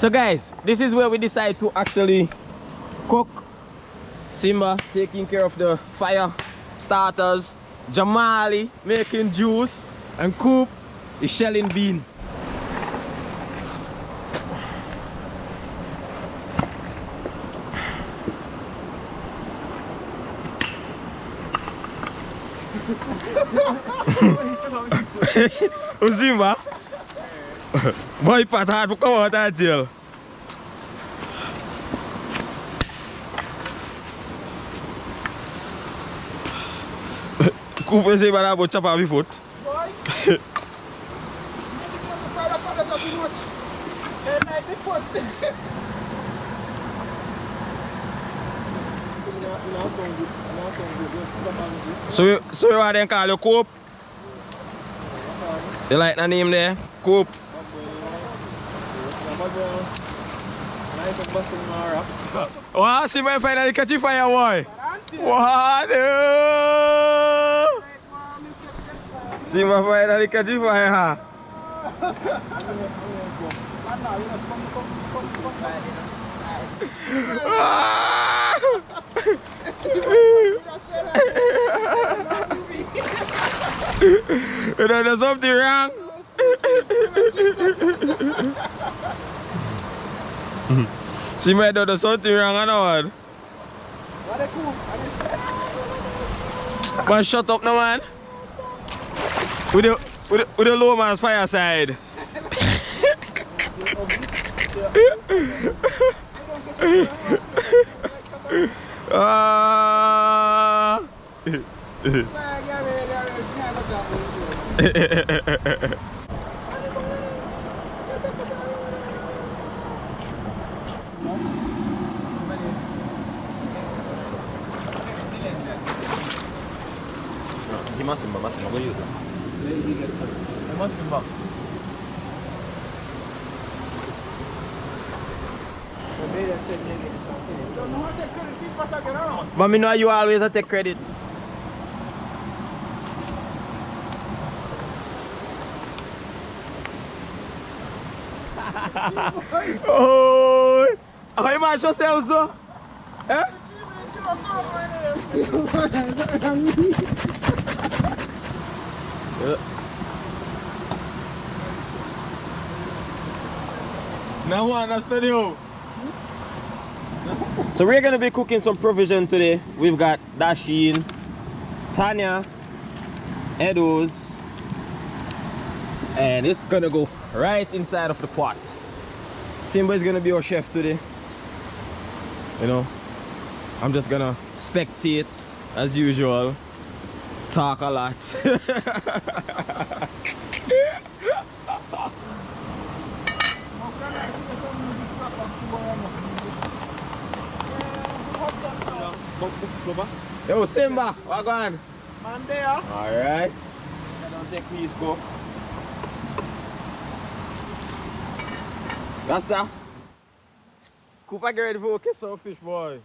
So guys, this is where we decide to actually cook. Simba taking care of the fire starters, Jamali making juice, and Coop is shelling bean. Simba? Boy, pat hard for come out of jail. Coop say about chop off your foot. So you want them call you Coop? You like the name there? Coop. Wow, see my finally catch fire, boy. What? See my finally catch fire. You know there's something wrong. See my daughter, something wrong, I know what. Man, shut up now, man. With the low man's fireside. Massimo, go use it. Massimo. But me know you always take credit. Oh, how you match yourself, so? Eh? Now I understand you. So we're gonna be cooking some provision today. We've got Dashin, Tanya, Edo's, and it's gonna go right inside of the pot. Simba is gonna be our chef today. You know, I'm just gonna spectate as usual, talk a lot. Yo, Simba, what going on? Man there. Alright. I don't take please go. That's that. Cooper, get ready for catch some fish, boy.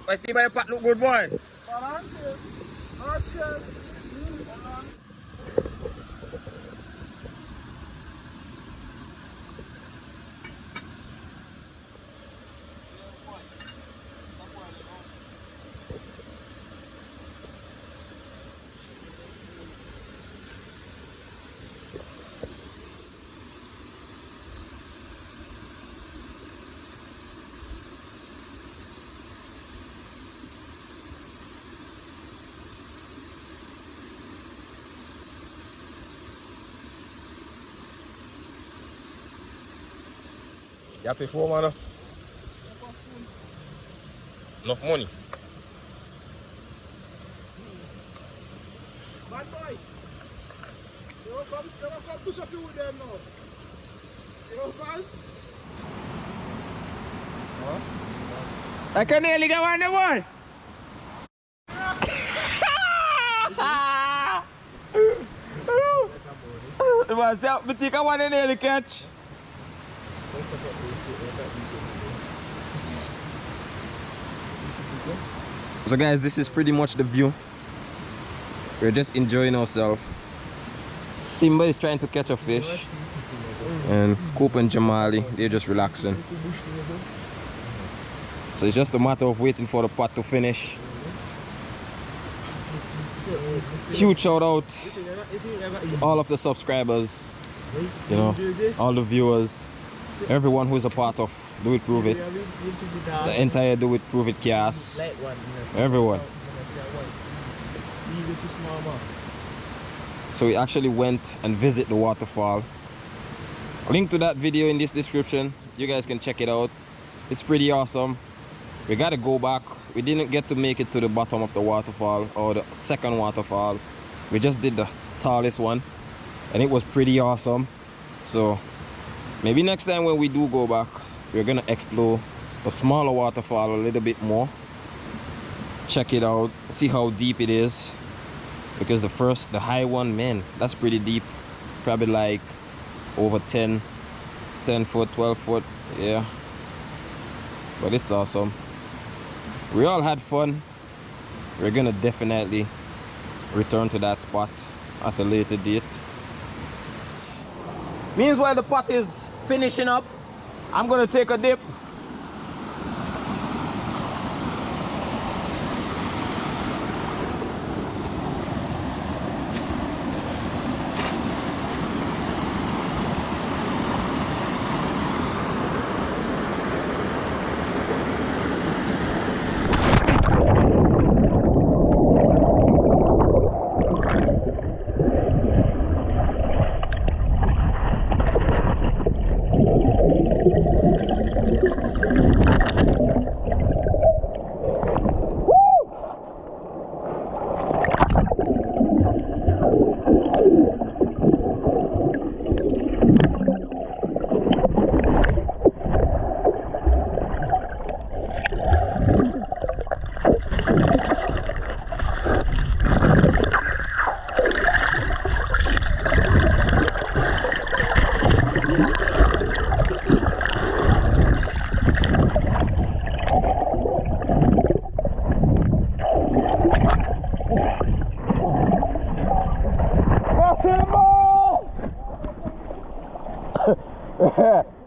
I see my pot look good, boy. You pay for man? Enough money. Bad boy. You come push up you with them now. You pass? Huh? I can nearly get one, boy. man. See, me think I want to nearly catch. So guys, this is pretty much the view. We're just enjoying ourselves. Simba is trying to catch a fish. And Coop and Jamali, they're just relaxing. So it's just a matter of waiting for the pot to finish. Huge shout out to all of the subscribers, you know, all the viewers, everyone who is a part of Do It Prove It, the entire Do It Prove It cast, everyone. So we actually went and visit the waterfall. Link to that video in this description. You guys can check it out. It's pretty awesome. We gotta go back. We didn't get to make it to the bottom of the waterfall or the second waterfall. We just did the tallest one and it was pretty awesome. So maybe next time when we do go back, we're gonna explore the smaller waterfall a little bit more. Check it out, see how deep it is. Because the high one, man, that's pretty deep. Probably like over 10 foot, 12 foot, yeah. But it's awesome. We all had fun. We're gonna definitely return to that spot at a later date. Meanwhile the pot is finishing up, I'm gonna take a dip.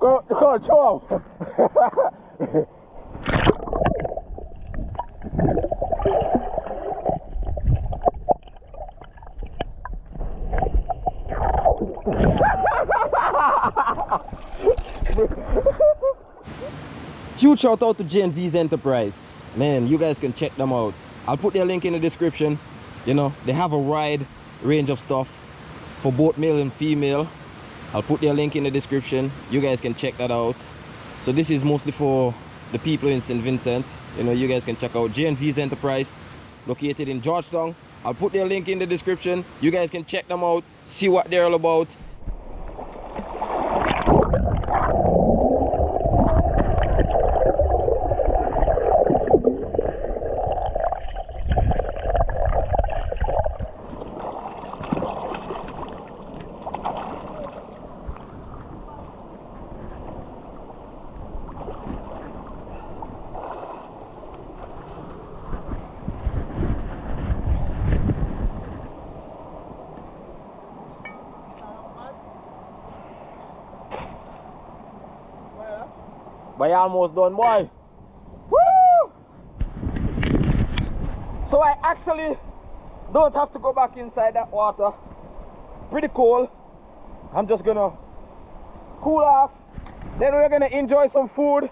Go, show him. Huge shout out to JnV Enterprise. Man, you guys can check them out. I'll put their link in the description. You know, they have a wide range of stuff for both male and female. I'll put their link in the description. You guys can check that out. So this is mostly for the people in St. Vincent. You know, you guys can check out JnV Enterprise, located in Georgetown. I'll put their link in the description. You guys can check them out, see what they're all about. But you're almost done, boy. Woo! So I actually don't have to go back inside that water. Pretty cool. I'm just gonna cool off. Then we're gonna enjoy some food.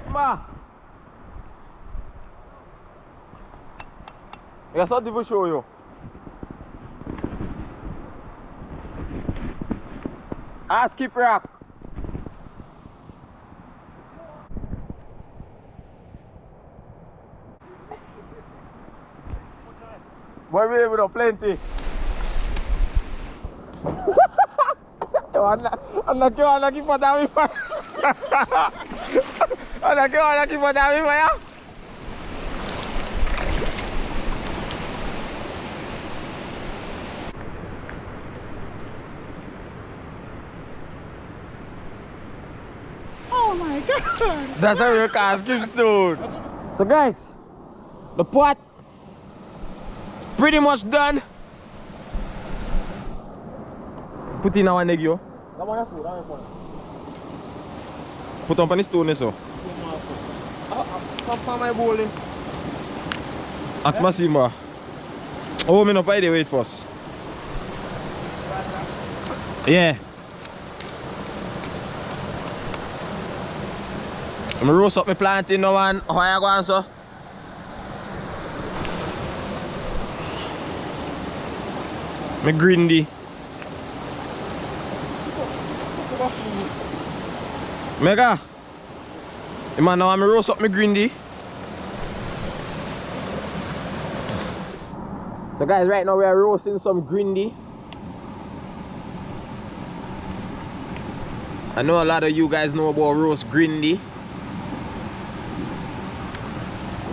Ma. Here's something to show you. Skip rock. Boy, we have plenty. Anak kita dami pa. Anak kita dami pa ya. my God. That's how you call skipstone. So guys, the pot pretty much done. Put in our egg yo. Put on the stone so. My bowling. Ask my Simba. Oh, me no pay the wait first. Yeah. I'm roast up my plantain now and how you going so? My grindy. Mega. Man, now I'm roast up my grindy. So guys, right now we are roasting some grindy. I know a lot of you guys know about roast grindy.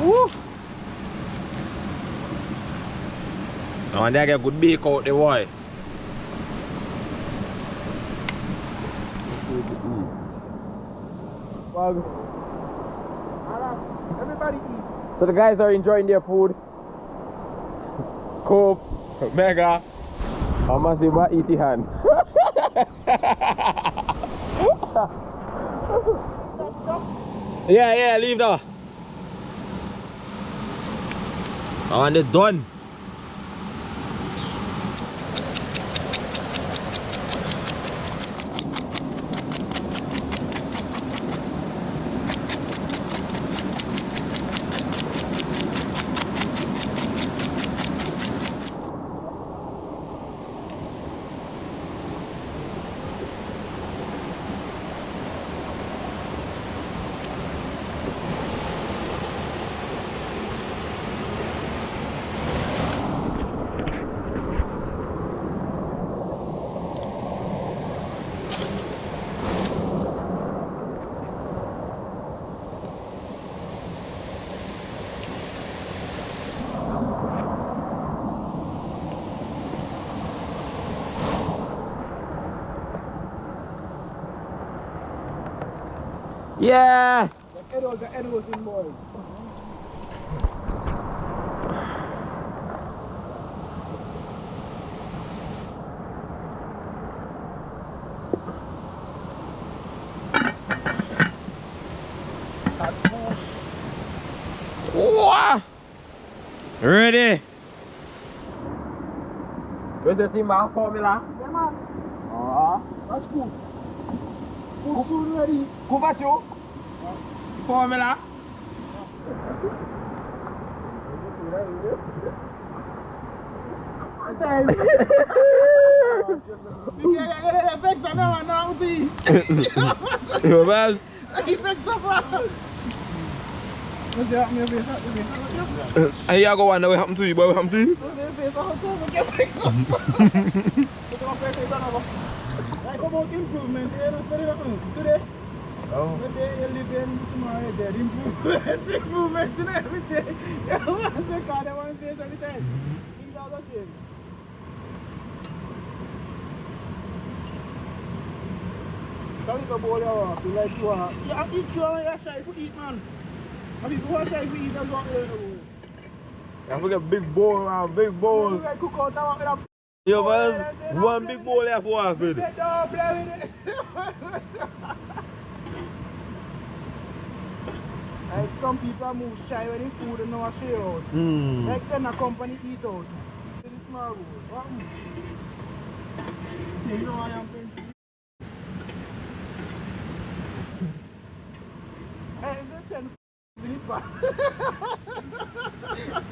Woo! Oh, and they get good bake out the boy. Everybody eat. So the guys are enjoying their food. Cope, Mega, and Masiba eating hand. Yeah, leave now. And it's done. Yeah! The head was in boy. Wow. Ready? Where's the Simba formula? Yeah, man. That's good. Food soon ready. Kubachu? Formula? Yo, man. And you go wonder what happened to you, boy? What happened to you? Like about improvement, you know, study that today. Oh. The day you live in tomorrow, there improvements in every day. You want to say, God, I want to face every time. Things are not change. Don't you go bowl your work, you like you are. You have to eat, you're shy for eat, man. And people who are shy for eat, that's what you're doing. I forget big bowl, man, big bowl. You like cook out and walk with Yo, man, one big bowl here for walk with. don't play with it. Like some people move shy when the food and no share out. Like then a company eat out. This small road. What? You know I am paying. Hey, is it 10 minutes back?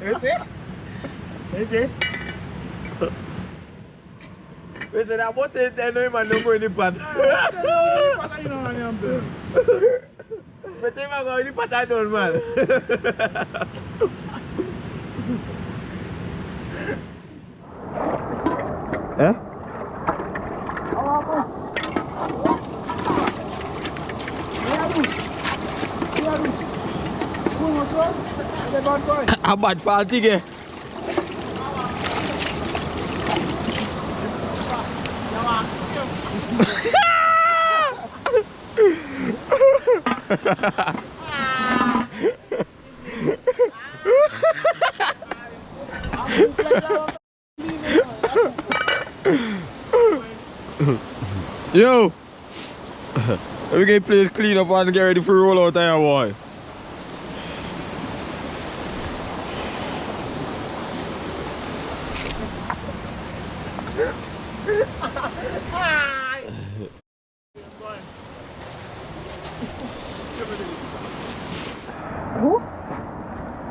Is it? Is it? We said that what they know man don't go in the pot. You know I am paying. But they might go in the pot I don't, man. Eh? A bad faulty ke? Yo! We get place clean up and get ready for roll out there, boy.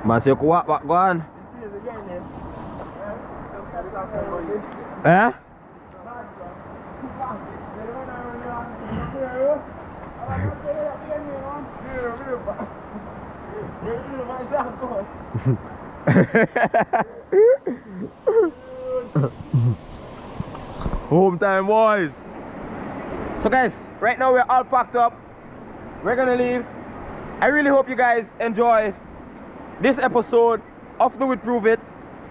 Masih kuat Pak Guan. Eh? Home time, boys. So guys, right now we're all packed up. We're gonna leave. I really hope you guys enjoy this episode of Do It Prove It.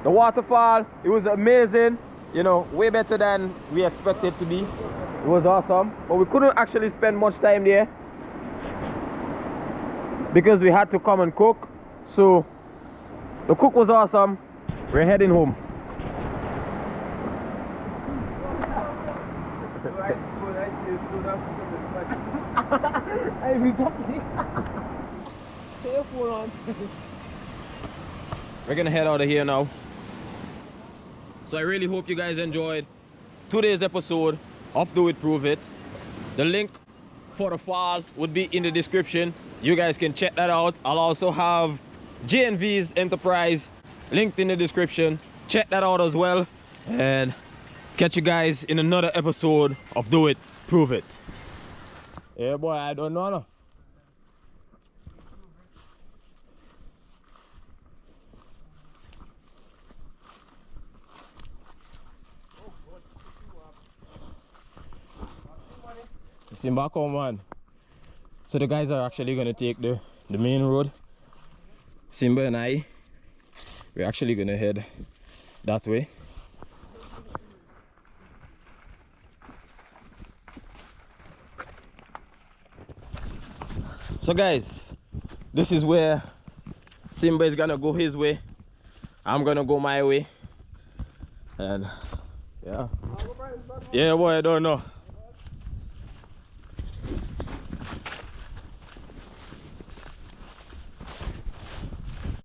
The waterfall, it was amazing. You know, way better than we expected to be. It was awesome, but we couldn't actually spend much time there because we had to come and cook. So the cook was awesome. We're heading home. We're gonna head out of here now. So I really hope you guys enjoyed today's episode of Do It Prove It. The link for the fall would be in the description. You guys can check that out. I'll also have JnV's Enterprise linked in the description. Check that out as well. And catch you guys in another episode of Do It Prove It. Yeah boy, I don't know. No. Simba, come on. So the guys are actually gonna take the main road. Simba and I, we're actually gonna head that way. So guys, this is where Simba is gonna go his way. I'm gonna go my way. And yeah. Yeah boy, I don't know.